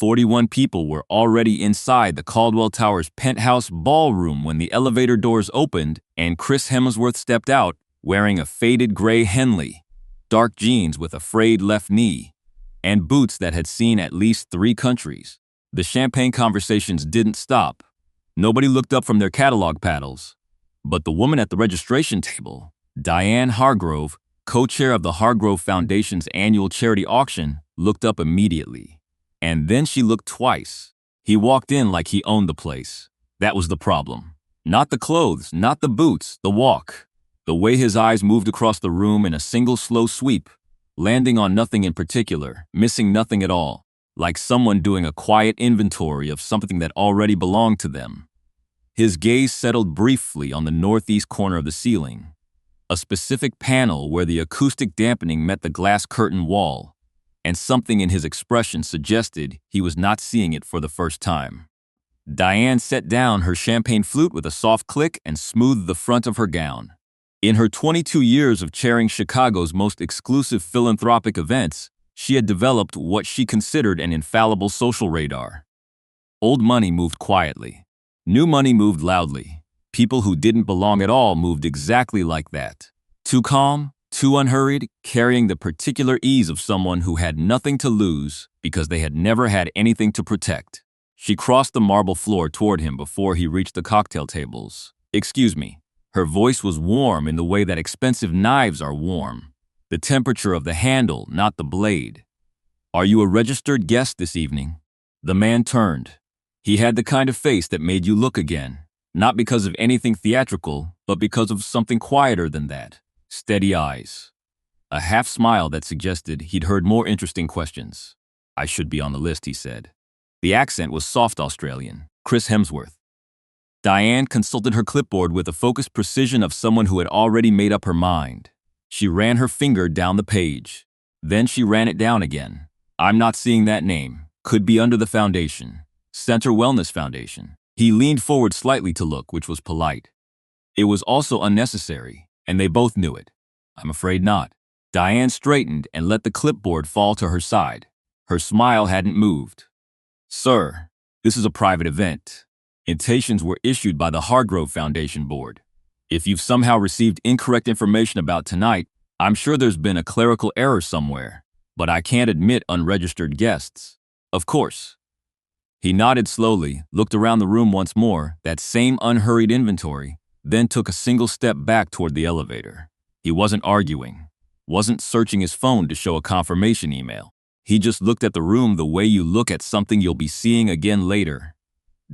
41 people were already inside the Caldwell Towers Penthouse ballroom when the elevator doors opened and Chris Hemsworth stepped out wearing a faded gray Henley, dark jeans with a frayed left knee, and boots that had seen at least 3 countries. The champagne conversations didn't stop. Nobody looked up from their catalog paddles. But the woman at the registration table, Diane Hargrove, co-chair of the Hargrove Foundation's annual charity auction, looked up immediately. And then she looked twice. He walked in like he owned the place. That was the problem. Not the clothes, not the boots, the walk. The way his eyes moved across the room in a single slow sweep, landing on nothing in particular, missing nothing at all, like someone doing a quiet inventory of something that already belonged to them. His gaze settled briefly on the northeast corner of the ceiling, a specific panel where the acoustic dampening met the glass curtain wall, and something in his expression suggested he was not seeing it for the first time. Diane set down her champagne flute with a soft click and smoothed the front of her gown. In her 22 years of chairing Chicago's most exclusive philanthropic events, she had developed what she considered an infallible social radar. Old money moved quietly. New money moved loudly. People who didn't belong at all moved exactly like that. Too calm, too unhurried, carrying the particular ease of someone who had nothing to lose because they had never had anything to protect. She crossed the marble floor toward him before he reached the cocktail tables. "Excuse me." Her voice was warm in the way that expensive knives are warm. The temperature of the handle, not the blade. "Are you a registered guest this evening?" The man turned. He had the kind of face that made you look again, not because of anything theatrical, but because of something quieter than that. Steady eyes. A half smile that suggested he'd heard more interesting questions. "I should be on the list," he said. The accent was soft Australian. Chris Hemsworth. Diane consulted her clipboard with the focused precision of someone who had already made up her mind. She ran her finger down the page. Then she ran it down again. "I'm not seeing that name. Could be under the foundation. Center Wellness Foundation." He leaned forward slightly to look, which was polite. It was also unnecessary, and they both knew it. "I'm afraid not." Diane straightened and let the clipboard fall to her side. Her smile hadn't moved. "Sir, this is a private event. Invitations were issued by the Hargrove Foundation Board. If you've somehow received incorrect information about tonight, I'm sure there's been a clerical error somewhere, but I can't admit unregistered guests." "Of course." He nodded slowly, looked around the room once more, that same unhurried inventory, then took a single step back toward the elevator. He wasn't arguing, wasn't searching his phone to show a confirmation email. He just looked at the room the way you look at something you'll be seeing again later.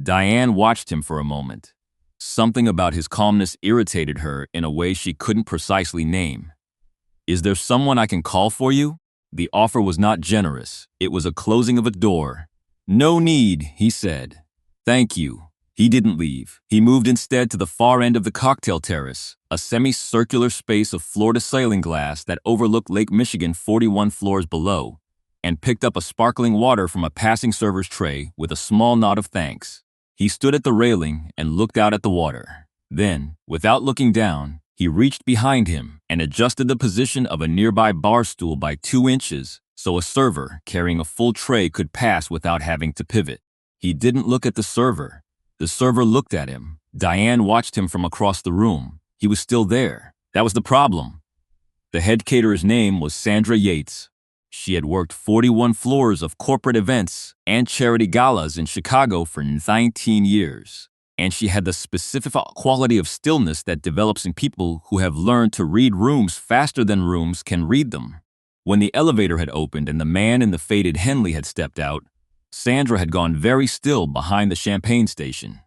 Diane watched him for a moment. Something about his calmness irritated her in a way she couldn't precisely name. "Is there someone I can call for you?" The offer was not generous. It was a closing of a door. "No need," he said. "Thank you." He didn't leave. He moved instead to the far end of the cocktail terrace, a semicircular space of floor-to-ceiling glass that overlooked Lake Michigan 41 floors below, and picked up a sparkling water from a passing server's tray with a small nod of thanks. He stood at the railing and looked out at the water. Then, without looking down, he reached behind him and adjusted the position of a nearby bar stool by 2 inches so a server carrying a full tray could pass without having to pivot. He didn't look at the server. The server looked at him. Diane watched him from across the room. He was still there. That was the problem. The head caterer's name was Sandra Yates. She had worked 41 floors of corporate events and charity galas in Chicago for 19 years, and she had the specific quality of stillness that develops in people who have learned to read rooms faster than rooms can read them. When the elevator had opened and the man in the faded Henley had stepped out, Sandra had gone very still behind the champagne station.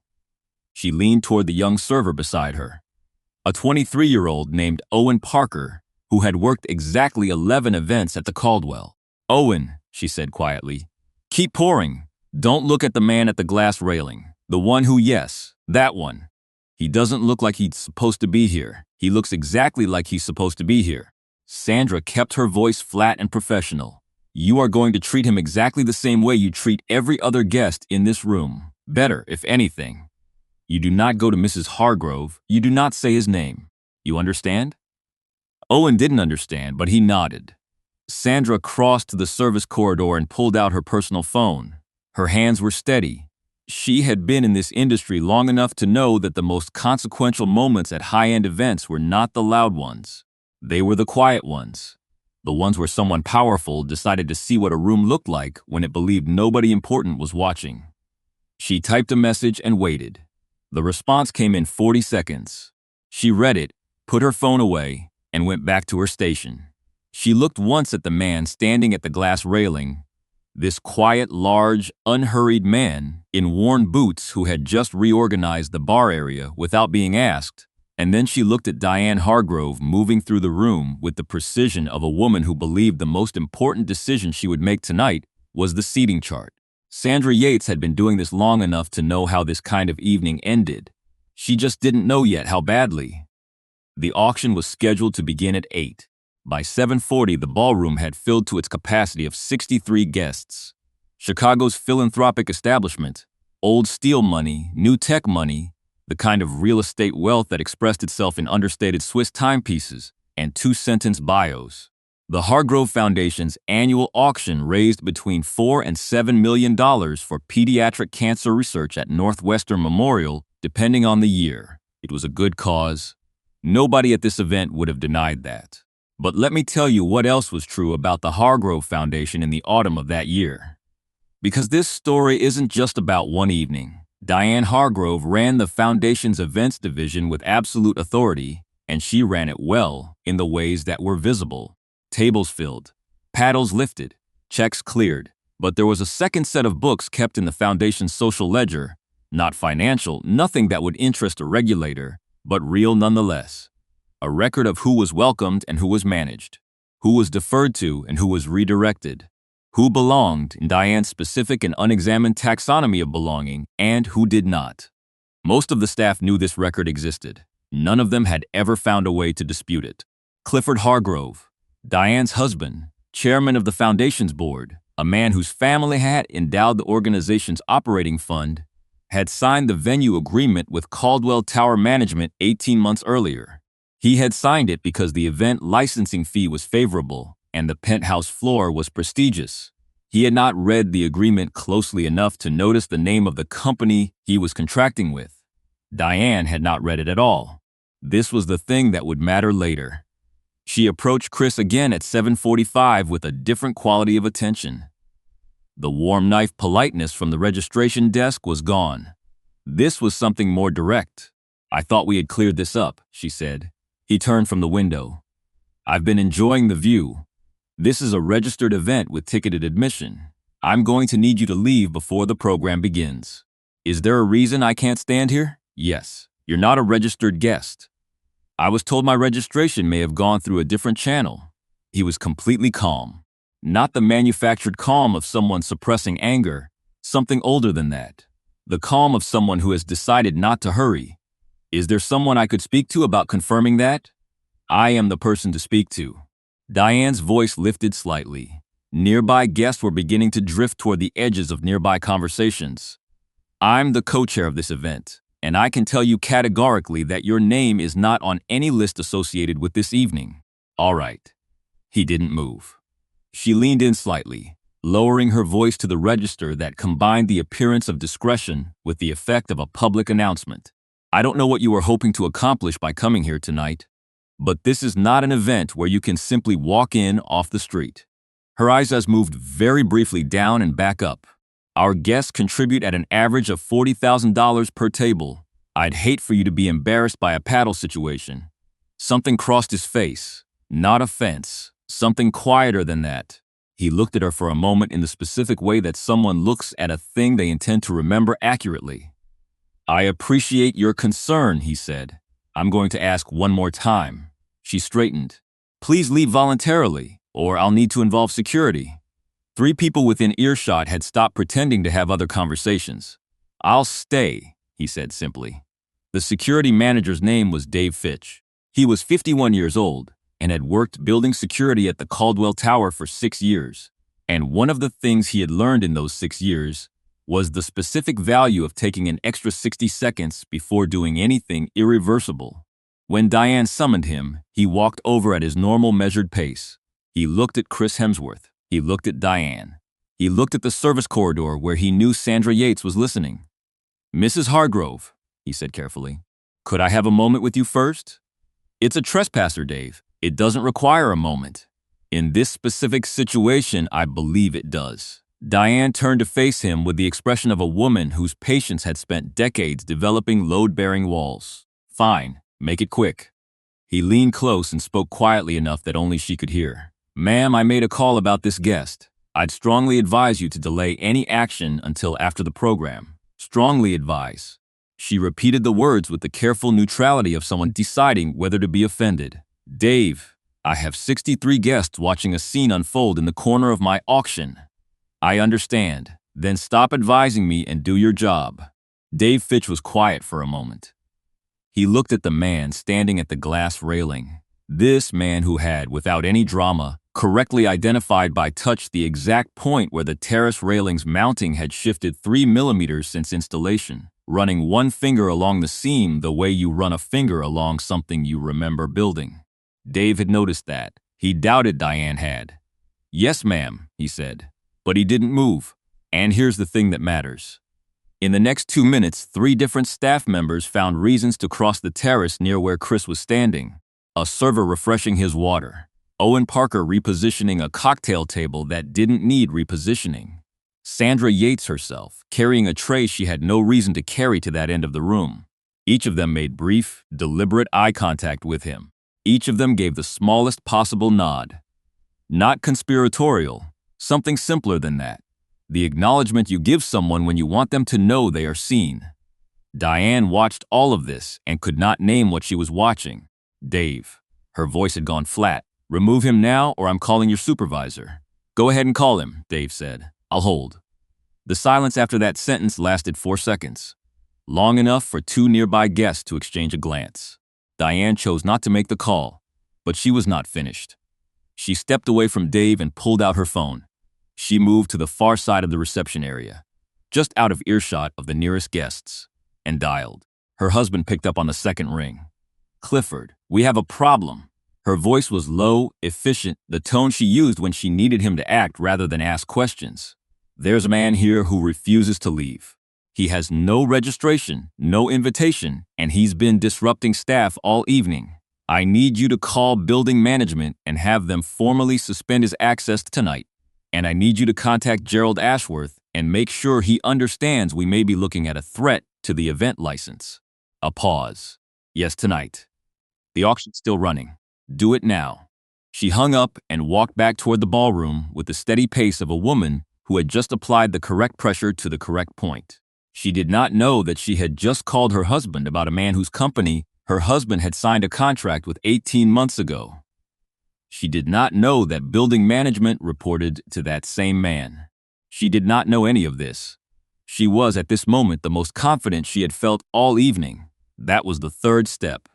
She leaned toward the young server beside her, a 23-year-old named Owen Parker, who had worked exactly 11 events at the Caldwell. "Owen," she said quietly, "keep pouring. Don't look at the man at the glass railing. The one who, yes, that one. He doesn't look like he's supposed to be here. He looks exactly like he's supposed to be here." Sandra kept her voice flat and professional. "You are going to treat him exactly the same way you treat every other guest in this room. Better, if anything. You do not go to Mrs. Hargrove. You do not say his name. You understand?" Owen didn't understand, but he nodded. Sandra crossed to the service corridor and pulled out her personal phone. Her hands were steady. She had been in this industry long enough to know that the most consequential moments at high-end events were not the loud ones. They were the quiet ones. The ones where someone powerful decided to see what a room looked like when it believed nobody important was watching. She typed a message and waited. The response came in 40 seconds. She read it, put her phone away, and went back to her station. She looked once at the man standing at the glass railing, this quiet, large, unhurried man in worn boots who had just reorganized the bar area without being asked, and then she looked at Diane Hargrove moving through the room with the precision of a woman who believed the most important decision she would make tonight was the seating chart. Sandra Yates had been doing this long enough to know how this kind of evening ended. She just didn't know yet how badly. The auction was scheduled to begin at 8. By 7:40, the ballroom had filled to its capacity of 63 guests. Chicago's philanthropic establishment, old steel money, new tech money, the kind of real estate wealth that expressed itself in understated Swiss timepieces and two-sentence bios. The Hargrove Foundation's annual auction raised between $4 and $7 million for pediatric cancer research at Northwestern Memorial, depending on the year. It was a good cause. Nobody at this event would have denied that. But let me tell you what else was true about the Hargrove Foundation in the autumn of that year. Because this story isn't just about one evening. Diane Hargrove ran the foundation's events division with absolute authority, and she ran it well in the ways that were visible. Tables filled, paddles lifted, checks cleared. But there was a second set of books kept in the foundation's social ledger, not financial, nothing that would interest a regulator, but real nonetheless. A record of who was welcomed and who was managed, who was deferred to and who was redirected, who belonged in Diane's specific and unexamined taxonomy of belonging, and who did not. Most of the staff knew this record existed. None of them had ever found a way to dispute it. Clifford Hargrove, Diane's husband, chairman of the foundation's board, a man whose family had endowed the organization's operating fund, had signed the venue agreement with Caldwell Tower Management 18 months earlier. He had signed it because the event licensing fee was favorable and the Penthouse floor was prestigious. He had not read the agreement closely enough to notice the name of the company he was contracting with. Diane had not read it at all. This was the thing that would matter later. She approached Chris again at 7:45 with a different quality of attention. The warm knife politeness from the registration desk was gone. This was something more direct. "I thought we had cleared this up," she said. He turned from the window. "I've been enjoying the view. This is a registered event with ticketed admission. I'm going to need you to leave before the program begins." "Is there a reason I can't stand here?" "Yes. You're not a registered guest." "I was told my registration may have gone through a different channel." He was completely calm. Not the manufactured calm of someone suppressing anger, something older than that. The calm of someone who has decided not to hurry. "Is there someone I could speak to about confirming that?" "I am the person to speak to." Diane's voice lifted slightly. Nearby guests were beginning to drift toward the edges of nearby conversations. "I'm the co-chair of this event, and I can tell you categorically that your name is not on any list associated with this evening." "All right." He didn't move. She leaned in slightly, lowering her voice to the register that combined the appearance of discretion with the effect of a public announcement. "I don't know what you were hoping to accomplish by coming here tonight, but this is not an event where you can simply walk in off the street." Her eyes moved very briefly down and back up. "Our guests contribute at an average of $40,000 per table. I'd hate for you to be embarrassed by a paddle situation." Something crossed his face. Not offense. Something quieter than that. He looked at her for a moment in the specific way that someone looks at a thing they intend to remember accurately. "I appreciate your concern," he said. "I'm going to ask one more time." She straightened. "Please leave voluntarily, or I'll need to involve security." 3 people within earshot had stopped pretending to have other conversations. "I'll stay," he said simply. The security manager's name was Dave Fitch. He was 51 years old and had worked building security at the Caldwell Tower for 6 years. And one of the things he had learned in those 6 years was the specific value of taking an extra 60 seconds before doing anything irreversible. When Diane summoned him, he walked over at his normal measured pace. He looked at Chris Hemsworth. He looked at Diane. He looked at the service corridor where he knew Sandra Yates was listening. "Mrs. Hargrove," he said carefully, "could I have a moment with you first?" "It's a trespasser, Dave. It doesn't require a moment." "In this specific situation, I believe it does." Diane turned to face him with the expression of a woman whose patience had spent decades developing load-bearing walls. "Fine, make it quick." He leaned close and spoke quietly enough that only she could hear. "Ma'am, I made a call about this guest. I'd strongly advise you to delay any action until after the program. Strongly advise." She repeated the words with the careful neutrality of someone deciding whether to be offended. "Dave, I have 63 guests watching a scene unfold in the corner of my auction." "I understand. Then stop advising me and do your job." Dave Fitch was quiet for a moment. He looked at the man standing at the glass railing. This man who had, without any drama, correctly identified by touch the exact point where the terrace railing's mounting had shifted 3 millimeters since installation, running one finger along the seam the way you run a finger along something you remember building. Dave had noticed that. He doubted Diane had. "Yes, ma'am," he said. But he didn't move. And here's the thing that matters. In the next 2 minutes, 3 different staff members found reasons to cross the terrace near where Chris was standing. A server refreshing his water. Owen Parker repositioning a cocktail table that didn't need repositioning. Sandra Yates herself, carrying a tray she had no reason to carry to that end of the room. Each of them made brief, deliberate eye contact with him. Each of them gave the smallest possible nod. Not conspiratorial. Something simpler than that. The acknowledgement you give someone when you want them to know they are seen. Diane watched all of this and could not name what she was watching. "Dave." Her voice had gone flat. "Remove him now or I'm calling your supervisor." "Go ahead and call him," Dave said. "I'll hold." The silence after that sentence lasted 4 seconds. Long enough for 2 nearby guests to exchange a glance. Diane chose not to make the call, but she was not finished. She stepped away from Dave and pulled out her phone. She moved to the far side of the reception area, just out of earshot of the nearest guests, and dialed. Her husband picked up on the second ring. "Clifford, we have a problem." Her voice was low, efficient, the tone she used when she needed him to act rather than ask questions. "There's a man here who refuses to leave. He has no registration, no invitation, and he's been disrupting staff all evening. I need you to call building management and have them formally suspend his access tonight. And I need you to contact Gerald Ashworth and make sure he understands we may be looking at a threat to the event license." A pause. "Yes, tonight. The auction's still running. Do it now." She hung up and walked back toward the ballroom with the steady pace of a woman who had just applied the correct pressure to the correct point. She did not know that she had just called her husband about a man whose company her husband had signed a contract with 18 months ago. She did not know that building management reported to that same man. She did not know any of this. She was at this moment the most confident she had felt all evening. That was the 3rd step.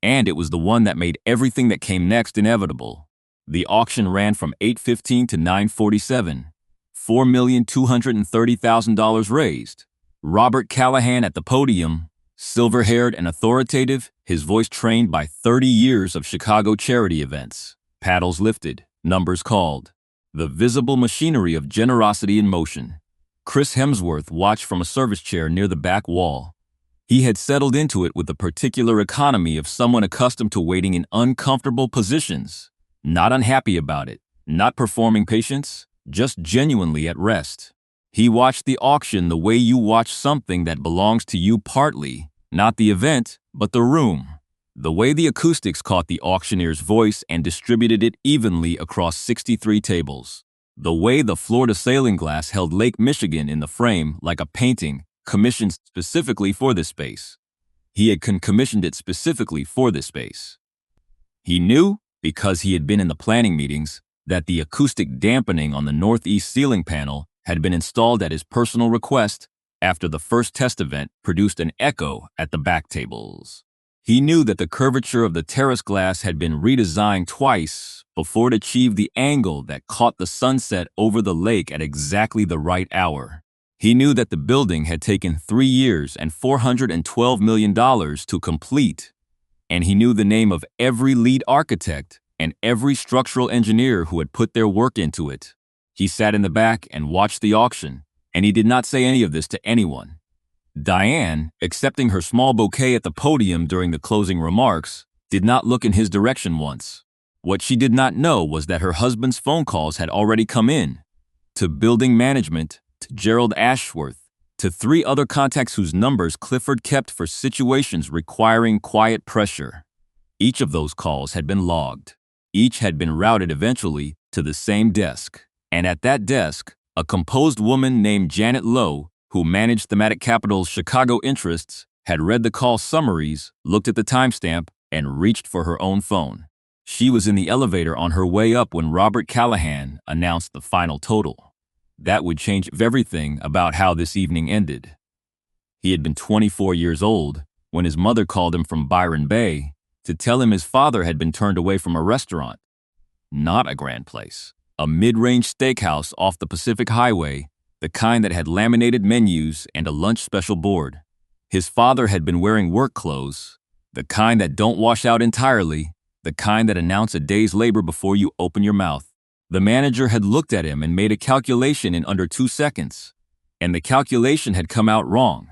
And it was the one that made everything that came next inevitable. The auction ran from 8:15 to 9:47. $4,230,000 raised. Robert Callahan at the podium, silver-haired and authoritative, his voice trained by 30 years of Chicago charity events. Paddles lifted, numbers called. The visible machinery of generosity in motion. Chris Hemsworth watched from a service chair near the back wall. He had settled into it with the particular economy of someone accustomed to waiting in uncomfortable positions. Not unhappy about it, not performing patience, just genuinely at rest. He watched the auction the way you watch something that belongs to you partly, not the event, but the room. The way the acoustics caught the auctioneer's voice and distributed it evenly across 63 tables. The way the Florida sailing glass held Lake Michigan in the frame like a painting commissioned specifically for this space. He had commissioned it specifically for this space. He knew, because he had been in the planning meetings, that the acoustic dampening on the northeast ceiling panel had been installed at his personal request after the first test event produced an echo at the back tables. He knew that the curvature of the terrace glass had been redesigned twice before it achieved the angle that caught the sunset over the lake at exactly the right hour. He knew that the building had taken 3 years and $412 million to complete, and he knew the name of every lead architect and every structural engineer who had put their work into it. He sat in the back and watched the auction, and he did not say any of this to anyone. Diane, accepting her small bouquet at the podium during the closing remarks, did not look in his direction once. What she did not know was that her husband's phone calls had already come in, to building management, to Gerald Ashworth, to 3 other contacts whose numbers Clifford kept for situations requiring quiet pressure. Each of those calls had been logged. Each had been routed eventually to the same desk. And at that desk, a composed woman named Janet Lowe, who managed Thematic Capital's Chicago interests, had read the call summaries, looked at the timestamp, and reached for her own phone. She was in the elevator on her way up when Robert Callahan announced the final total. That would change everything about how this evening ended. He had been 24 years old when his mother called him from Byron Bay to tell him his father had been turned away from a restaurant. Not a grand place. A mid-range steakhouse off the Pacific Highway, the kind that had laminated menus and a lunch special board. His father had been wearing work clothes, the kind that don't wash out entirely, the kind that announce a day's labor before you open your mouth. The manager had looked at him and made a calculation in under 2 seconds, and the calculation had come out wrong.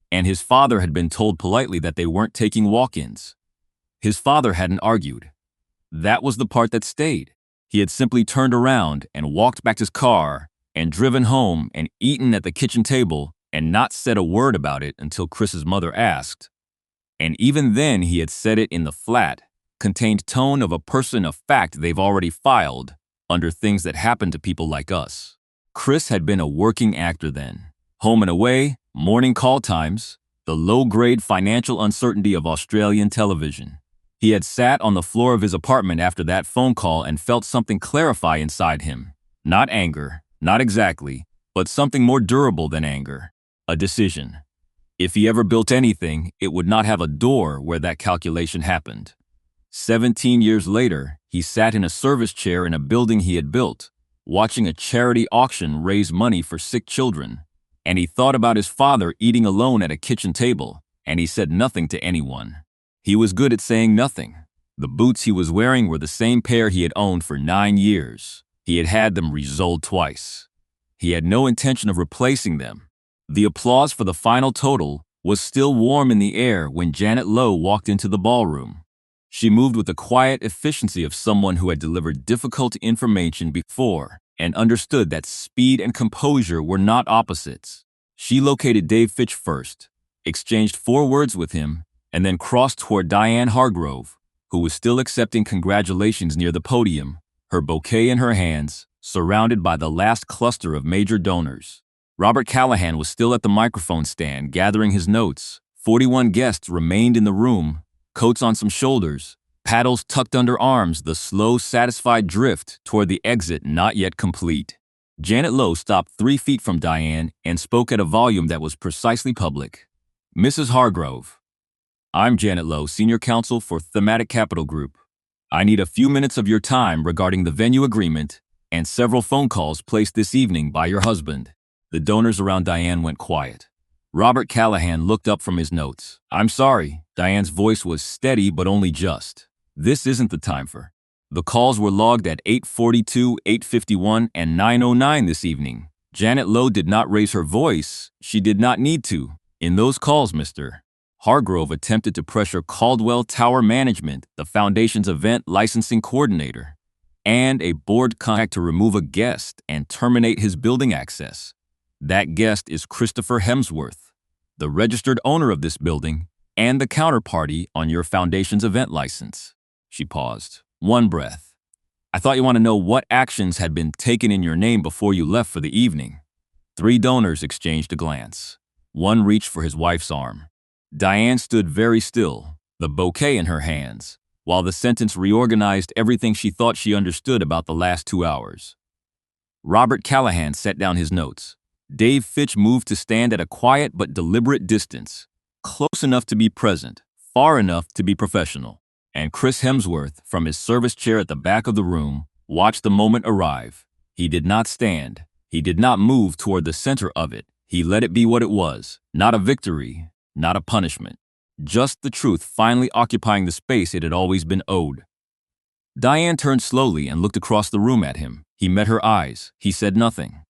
And his father had been told politely that they weren't taking walk-ins. His father hadn't argued. That was the part that stayed. He had simply turned around and walked back to his car and driven home and eaten at the kitchen table and not said a word about it until Chris's mother asked. And even then he had said it in the flat, contained tone of a person of fact they've already filed under things that happen to people like us. Chris had been a working actor then. Home and away, morning call times, the low-grade financial uncertainty of Australian television. He had sat on the floor of his apartment after that phone call and felt something clarify inside him. Not anger, not exactly, but something more durable than anger. A decision. If he ever built anything, it would not have a door where that calculation happened. 17 years later, he sat in a service chair in a building he had built, watching a charity auction raise money for sick children. And he thought about his father eating alone at a kitchen table, and he said nothing to anyone. He was good at saying nothing. The boots he was wearing were the same pair he had owned for 9 years. He had had them resoled twice. He had no intention of replacing them. The applause for the final total was still warm in the air when Janet Lowe walked into the ballroom. She moved with the quiet efficiency of someone who had delivered difficult information before and understood that speed and composure were not opposites. She located Dave Fitch first, exchanged 4 words with him, and then crossed toward Diane Hargrove, who was still accepting congratulations near the podium, her bouquet in her hands, surrounded by the last cluster of major donors. Robert Callahan was still at the microphone stand gathering his notes. 41 guests remained in the room, coats on some shoulders, paddles tucked under arms, the slow, satisfied drift toward the exit not yet complete. Janet Lowe stopped 3 feet from Diane and spoke at a volume that was precisely public. Mrs. Hargrove, I'm Janet Lowe, Senior Counsel for Thematic Capital Group. I need a few minutes of your time regarding the venue agreement and several phone calls placed this evening by your husband. The donors around Diane went quiet. Robert Callahan looked up from his notes. I'm sorry. Diane's voice was steady but only just. This isn't the time for. The calls were logged at 8:42, 8:51, and 9:09 this evening. Janet Lowe did not raise her voice. She did not need to. In those calls, Mr. Hargrove attempted to pressure Caldwell Tower Management, the foundation's event licensing coordinator, and a board contact to remove a guest and terminate his building access. That guest is Christopher Hemsworth, the registered owner of this building and the counterparty on your foundation's event license. She paused. One breath. I thought you want to know what actions had been taken in your name before you left for the evening. 3 donors exchanged a glance. One reached for his wife's arm. Diane stood very still, the bouquet in her hands, while the sentence reorganized everything she thought she understood about the last 2 hours. Robert Callahan set down his notes. Dave Fitch moved to stand at a quiet but deliberate distance, close enough to be present, far enough to be professional. And Chris Hemsworth, from his service chair at the back of the room, watched the moment arrive. He did not stand. He did not move toward the center of it. He let it be what it was, not a victory, not a punishment. Just the truth finally occupying the space it had always been owed. Diane turned slowly and looked across the room at him. He met her eyes. He said nothing.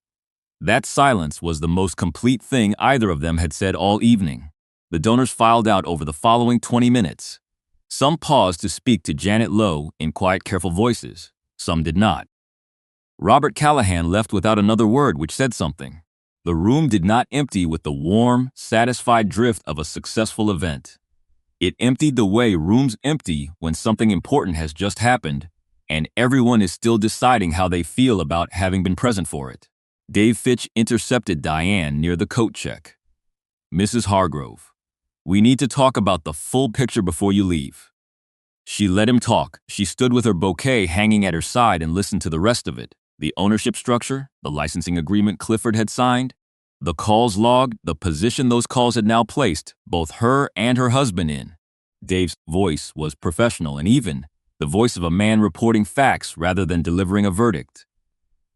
That silence was the most complete thing either of them had said all evening. The donors filed out over the following 20 minutes. Some paused to speak to Janet Lowe in quiet, careful voices. Some did not. Robert Callahan left without another word, which said something. The room did not empty with the warm, satisfied drift of a successful event. It emptied the way rooms empty when something important has just happened, and everyone is still deciding how they feel about having been present for it. Dave Fitch intercepted Diane near the coat check. "Mrs. Hargrove, we need to talk about the full picture before you leave." She let him talk. She stood with her bouquet hanging at her side and listened to the rest of it. The ownership structure, the licensing agreement Clifford had signed, the calls logged, the position those calls had now placed both her and her husband in. Dave's voice was professional and even the voice of a man reporting facts rather than delivering a verdict.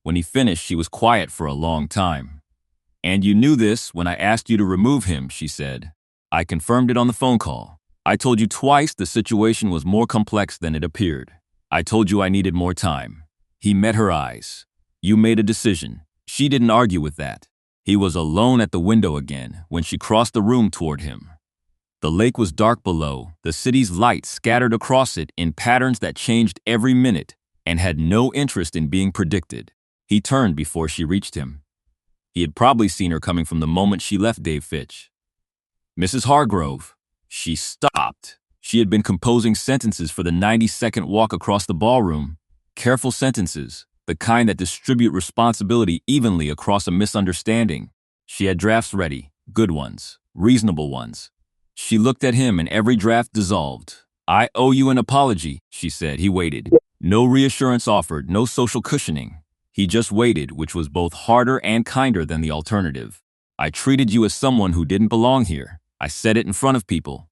When he finished, she was quiet for a long time. "And you knew this when I asked you to remove him," she said. "I confirmed it on the phone call. I told you twice the situation was more complex than it appeared. I told you I needed more time." He met her eyes. "You made a decision." She didn't argue with that. He was alone at the window again when she crossed the room toward him. The lake was dark below, the city's lights scattered across it in patterns that changed every minute and had no interest in being predicted. He turned before she reached him. He had probably seen her coming from the moment she left Dave Fitch. "Mrs. Hargrove." She stopped. She had been composing sentences for the 90-second walk across the ballroom. Careful sentences, the kind that distribute responsibility evenly across a misunderstanding. She had drafts ready, good ones, reasonable ones. She looked at him and every draft dissolved. "I owe you an apology," she said. He waited. No reassurance offered, no social cushioning. He just waited, which was both harder and kinder than the alternative. "I treated you as someone who didn't belong here. I said it in front of people.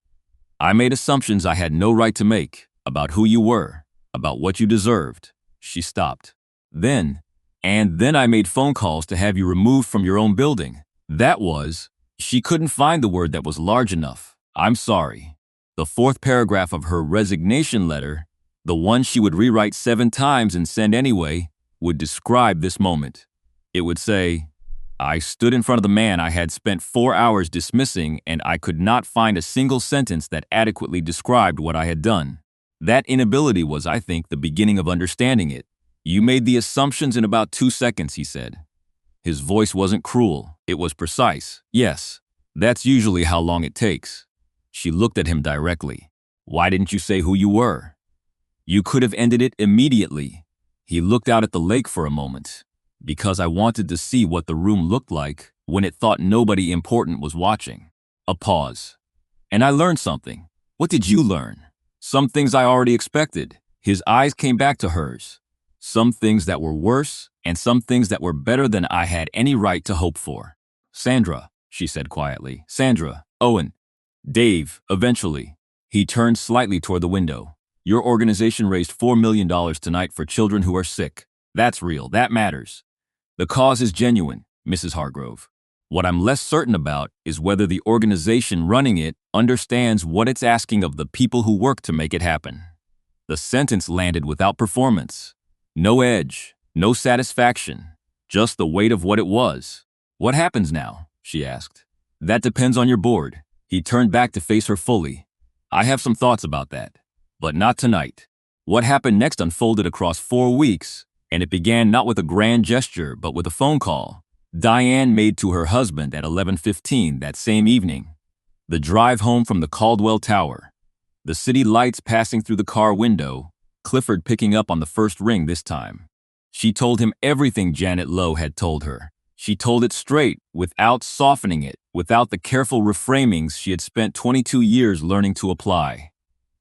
I made assumptions I had no right to make about who you were, about what you deserved." She stopped. Then I made phone calls to have you removed from your own building. That was," she couldn't find the word that was large enough. "I'm sorry." The fourth paragraph of her resignation letter, the one she would rewrite 7 times and send anyway, would describe this moment. It would say, "I stood in front of the man I had spent 4 hours dismissing, and I could not find a single sentence that adequately described what I had done. That inability was, I think, the beginning of understanding it. You made the assumptions in about 2 seconds," he said. His voice wasn't cruel. It was precise. "Yes, that's usually how long it takes." She looked at him directly. "Why didn't you say who you were?" "You could have ended it immediately." He looked out at the lake for a moment. "Because I wanted to see what the room looked like when it thought nobody important was watching." A pause. "And I learned something." "What did you learn?" "Some things I already expected." His eyes came back to hers. "Some things that were worse, and some things that were better than I had any right to hope for." "Sandra," she said quietly. "Sandra, Owen, Dave, eventually." He turned slightly toward the window. "Your organization raised $4 million tonight for children who are sick. That's real. That matters. The cause is genuine, Mrs. Hargrove. What I'm less certain about is whether the organization running it understands what it's asking of the people who work to make it happen." The sentence landed without performance. No edge, no satisfaction, just the weight of what it was. "What happens now?" she asked. "That depends on your board." He turned back to face her fully. "I have some thoughts about that. But not tonight." What happened next unfolded across 4 weeks, and it began not with a grand gesture, but with a phone call Diane made to her husband at 11:15 that same evening. The drive home from the Caldwell Tower. The city lights passing through the car window, Clifford picking up on the first ring this time. She told him everything Janet Lowe had told her. She told it straight, without softening it, without the careful reframings she had spent 22 years learning to apply.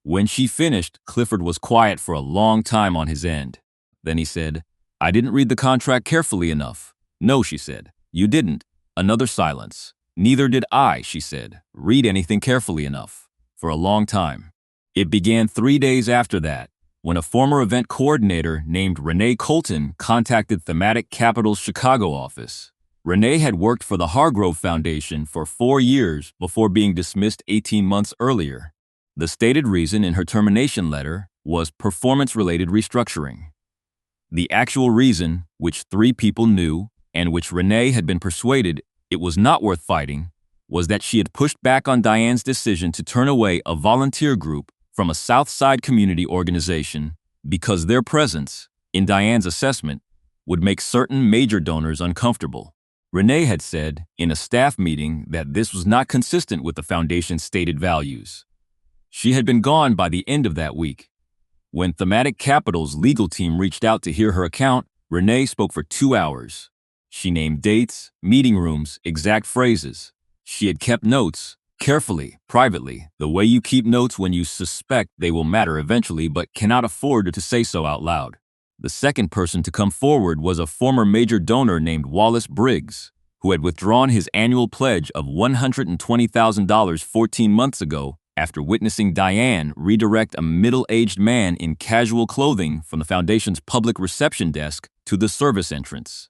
When she finished, Clifford was quiet for a long time on his end. Then he said, "I didn't read the contract carefully enough." "No," she said. "You didn't." Another silence. "Neither did I," she said, "read anything carefully enough." For a long time. It began 3 days after that, when a former event coordinator named Renee Colton contacted Thematic Capital's Chicago office. Renee had worked for the Hargrove Foundation for 4 years before being dismissed 18 months earlier. The stated reason in her termination letter was performance-related restructuring. The actual reason, which 3 people knew and which Renee had been persuaded it was not worth fighting, was that she had pushed back on Diane's decision to turn away a volunteer group from a South Side community organization because their presence, in Diane's assessment, would make certain major donors uncomfortable. Renee had said in a staff meeting that this was not consistent with the foundation's stated values. She had been gone by the end of that week. When Thematic Capital's legal team reached out to hear her account, Renee spoke for 2 hours. She named dates, meeting rooms, exact phrases. She had kept notes, carefully, privately, the way you keep notes when you suspect they will matter eventually but cannot afford to say so out loud. The second person to come forward was a former major donor named Wallace Briggs, who had withdrawn his annual pledge of $120,000 14 months ago after witnessing Diane redirect a middle-aged man in casual clothing from the foundation's public reception desk to the service entrance.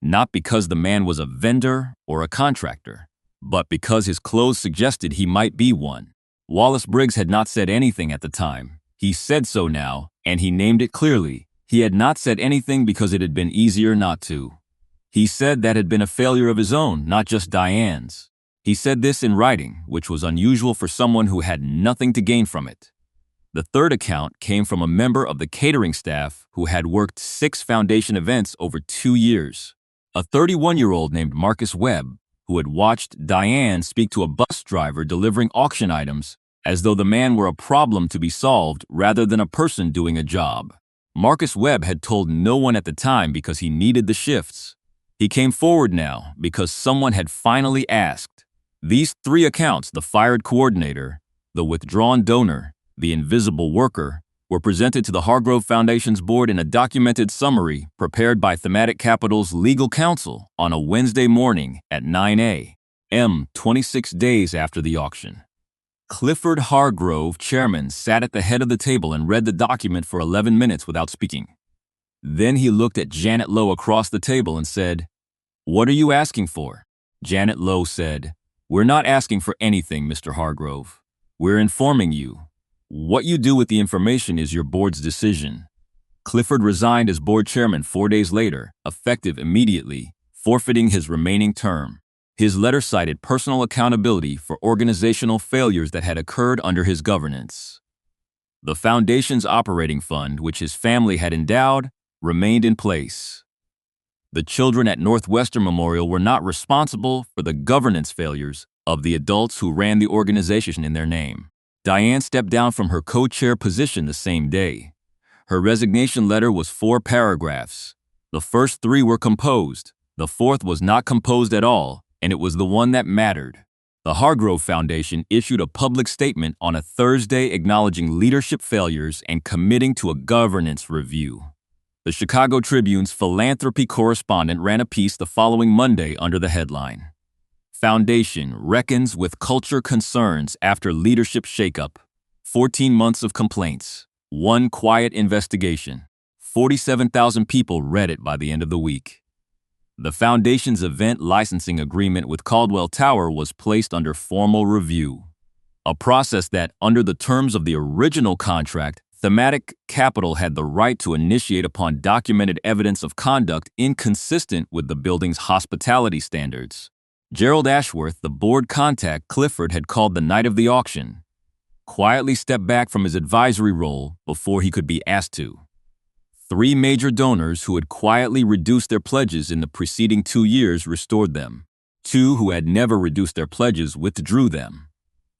Not because the man was a vendor or a contractor, but because his clothes suggested he might be one. Wallace Briggs had not said anything at the time. He said so now, and he named it clearly. He had not said anything because it had been easier not to. He said that had been a failure of his own, not just Diane's. He said this in writing, which was unusual for someone who had nothing to gain from it. The third account came from a member of the catering staff who had worked 6 foundation events over 2 years. A 31-year-old named Marcus Webb, who had watched Diane speak to a bus driver delivering auction items as though the man were a problem to be solved rather than a person doing a job. Marcus Webb had told no one at the time because he needed the shifts. He came forward now because someone had finally asked. These 3 accounts, the fired coordinator, the withdrawn donor, the invisible worker, were presented to the Hargrove Foundation's board in a documented summary prepared by Thematic Capital's legal counsel on a Wednesday morning at 9 a.m., 26 days after the auction. Clifford Hargrove, chairman, sat at the head of the table and read the document for 11 minutes without speaking. Then he looked at Janet Lowe across the table and said, "What are you asking for?" Janet Lowe said, "We're not asking for anything, Mr. Hargrove. We're informing you. What you do with the information is your board's decision." Clifford resigned as board chairman 4 days later, effective immediately, forfeiting his remaining term. His letter cited personal accountability for organizational failures that had occurred under his governance. The foundation's operating fund, which his family had endowed, remained in place. The children at Northwestern Memorial were not responsible for the governance failures of the adults who ran the organization in their name. Diane stepped down from her co-chair position the same day. Her resignation letter was 4 paragraphs. The first 3 were composed. The 4th was not composed at all, and it was the one that mattered. The Hargrove Foundation issued a public statement on a Thursday acknowledging leadership failures and committing to a governance review. The Chicago Tribune's philanthropy correspondent ran a piece the following Monday under the headline, "Foundation reckons with culture concerns after leadership shakeup. 14 months of complaints. 1 quiet investigation." 47,000 people read it by the end of the week. The foundation's event licensing agreement with Caldwell Tower was placed under formal review, a process that, under the terms of the original contract, Thematic Capital had the right to initiate upon documented evidence of conduct inconsistent with the building's hospitality standards. Gerald Ashworth, the board contact Clifford had called the night of the auction, quietly stepped back from his advisory role before he could be asked to. 3 major donors who had quietly reduced their pledges in the preceding 2 years restored them. 2 who had never reduced their pledges withdrew them.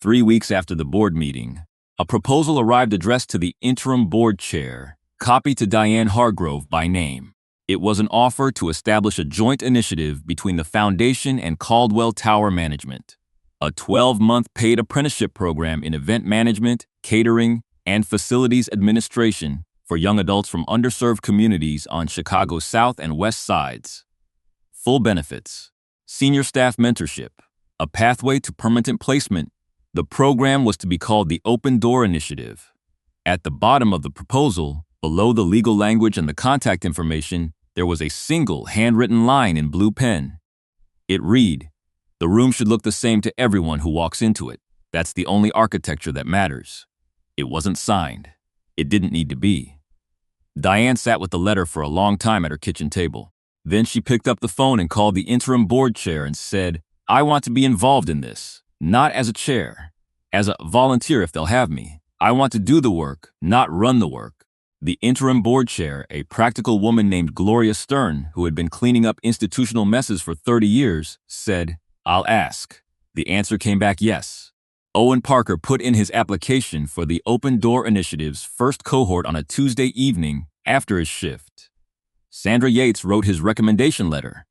3 weeks after the board meeting, a proposal arrived addressed to the interim board chair, copied to Diane Hargrove by name. It was an offer to establish a joint initiative between the foundation and Caldwell Tower Management, a 12-month paid apprenticeship program in event management, catering, and facilities administration for young adults from underserved communities on Chicago's South and West Sides. Full benefits, senior staff mentorship, a pathway to permanent placement. The program was to be called the Open Door Initiative. At the bottom of the proposal, below the legal language and the contact information, there was a single handwritten line in blue pen. It read, "The room should look the same to everyone who walks into it. That's the only architecture that matters." It wasn't signed. It didn't need to be. Diane sat with the letter for a long time at her kitchen table. Then she picked up the phone and called the interim board chair and said, "I want to be involved in this, not as a chair, as a volunteer if they'll have me. I want to do the work, not run the work." The interim board chair, a practical woman named Gloria Stern, who had been cleaning up institutional messes for 30 years, said, "I'll ask." The answer came back yes. Owen Parker put in his application for the Open Door Initiative's first cohort on a Tuesday evening after his shift. Sandra Yates wrote his recommendation letter.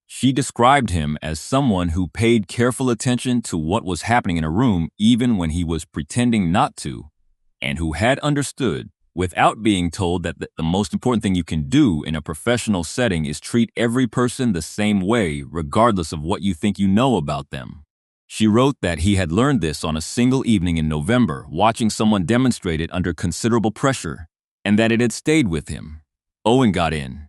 She described him as someone who paid careful attention to what was happening in a room even when he was pretending not to, and who had understood, without being told, that the most important thing you can do in a professional setting is treat every person the same way, regardless of what you think you know about them. She wrote that he had learned this on a single evening in November, watching someone demonstrate it under considerable pressure, and that it had stayed with him. Owen got in.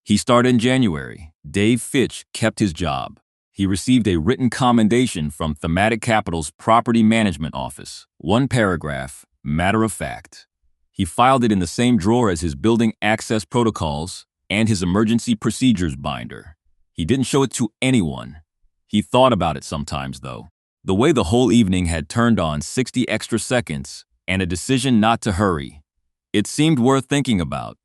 He started in January. Dave Fitch kept his job. He received a written commendation from Thematic Capital's Property Management Office. One paragraph, matter of fact. He filed it in the same drawer as his building access protocols and his emergency procedures binder. He didn't show it to anyone. He thought about it sometimes, though. The way the whole evening had turned on 60 extra seconds and a decision not to hurry. It seemed worth thinking about.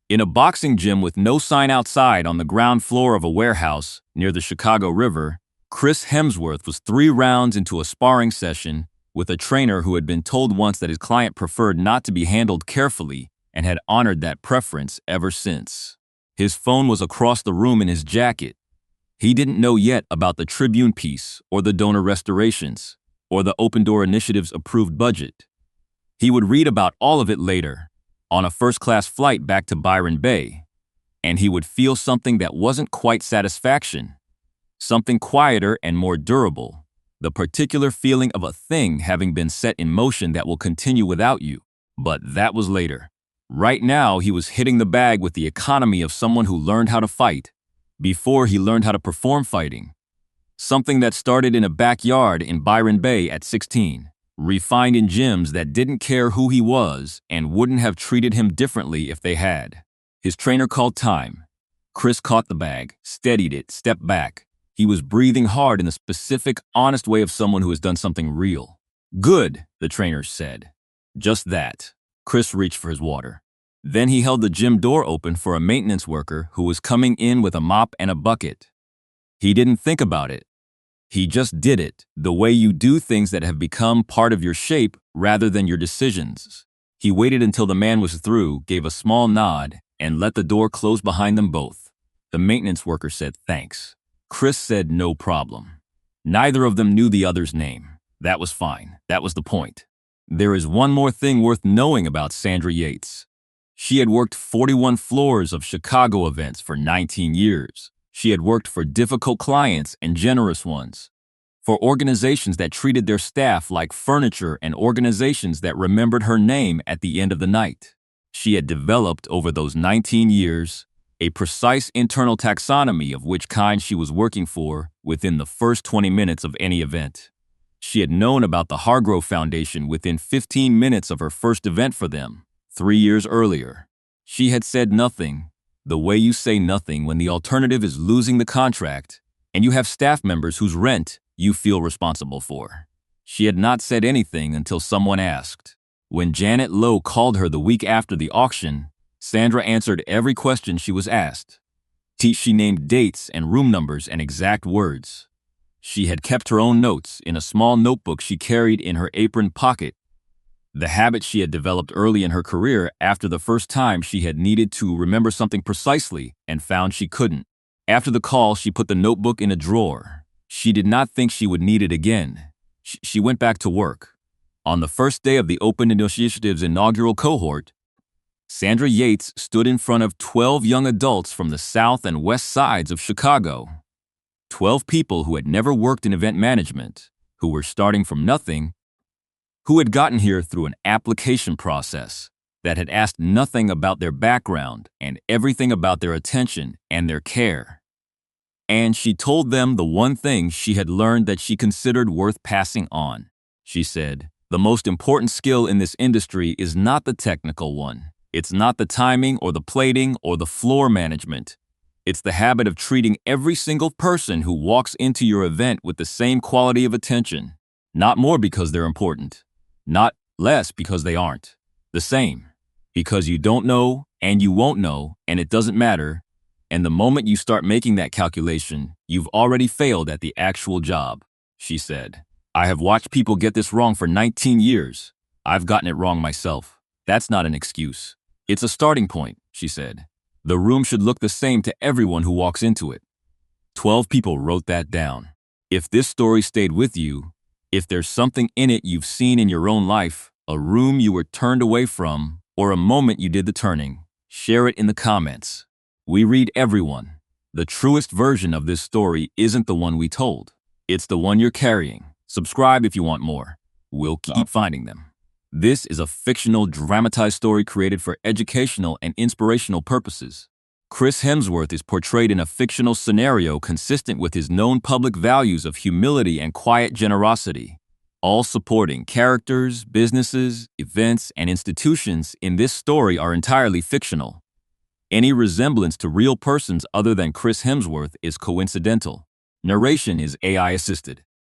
In a boxing gym with no sign outside on the ground floor of a warehouse near the Chicago River, Chris Hemsworth was 3 rounds into a sparring session with a trainer who had been told once that his client preferred not to be handled carefully and had honored that preference ever since. His phone was across the room in his jacket. He didn't know yet about the Tribune piece or the donor restorations or the Open Door Initiative's approved budget. He would read about all of it later, on a first-class flight back to Byron Bay, and he would feel something that wasn't quite satisfaction, something quieter and more durable, the particular feeling of a thing having been set in motion that will continue without you. But that was later. Right now, he was hitting the bag with the economy of someone who learned how to fight, before he learned how to perform fighting. Something that started in a backyard in Byron Bay at 16. Refined in gyms that didn't care who he was and wouldn't have treated him differently if they had. His trainer called time. Chris caught the bag, steadied it, stepped back. He was breathing hard in the specific, honest way of someone who has done something real. "Good," the trainer said. Just that. Chris reached for his water. Then he held the gym door open for a maintenance worker who was coming in with a mop and a bucket. He didn't think about it. He just did it, the way you do things that have become part of your shape rather than your decisions. He waited until the man was through, gave a small nod, and let the door close behind them both. The maintenance worker said thanks. Chris said no problem. Neither of them knew the other's name. That was fine. That was the point. There is one more thing worth knowing about Sandra Yates. She had worked 41 floors of Chicago events for 19 years. She had worked for difficult clients and generous ones, for organizations that treated their staff like furniture and organizations that remembered her name at the end of the night. She had developed over those 19 years a precise internal taxonomy of which kind she was working for within the first 20 minutes of any event. She had known about the Hargrove Foundation within 15 minutes of her first event for them, 3 years earlier. She had said nothing, the way you say nothing when the alternative is losing the contract and you have staff members whose rent you feel responsible for. She had not said anything until someone asked. When Janet Lowe called her the week after the auction, Sandra answered every question she was asked. She named dates and room numbers and exact words. She had kept her own notes in a small notebook she carried in her apron pocket, the habit she had developed early in her career after the first time she had needed to remember something precisely and found she couldn't. After the call, she put the notebook in a drawer. She did not think she would need it again. She went back to work. On the first day of the Open Initiative's inaugural cohort, Sandra Yates stood in front of 12 young adults from the south and west sides of Chicago. 12 people who had never worked in event management, who were starting from nothing, who had gotten here through an application process that had asked nothing about their background and everything about their attention and their care. And she told them the one thing she had learned that she considered worth passing on. She said, "The most important skill in this industry is not the technical one. It's not the timing or the plating or the floor management. It's the habit of treating every single person who walks into your event with the same quality of attention. Not more because they're important. Not less because they aren't. The same. Because you don't know, and you won't know, and it doesn't matter. And the moment you start making that calculation, you've already failed at the actual job, she said. I have watched people get this wrong for 19 years. I've gotten it wrong myself. That's not an excuse. It's a starting point, she said. The room should look the same to everyone who walks into it. 12 people wrote that down. If this story stayed with you, if there's something in it you've seen in your own life, a room you were turned away from, or a moment you did the turning, share it in the comments. We read everyone. The truest version of this story isn't the one we told. It's the one you're carrying. Subscribe if you want more. We'll keep finding them. This is a fictional, dramatized story created for educational and inspirational purposes. Chris Hemsworth is portrayed in a fictional scenario consistent with his known public values of humility and quiet generosity. All supporting characters, businesses, events, and institutions in this story are entirely fictional. Any resemblance to real persons other than Chris Hemsworth is coincidental. Narration is AI-assisted.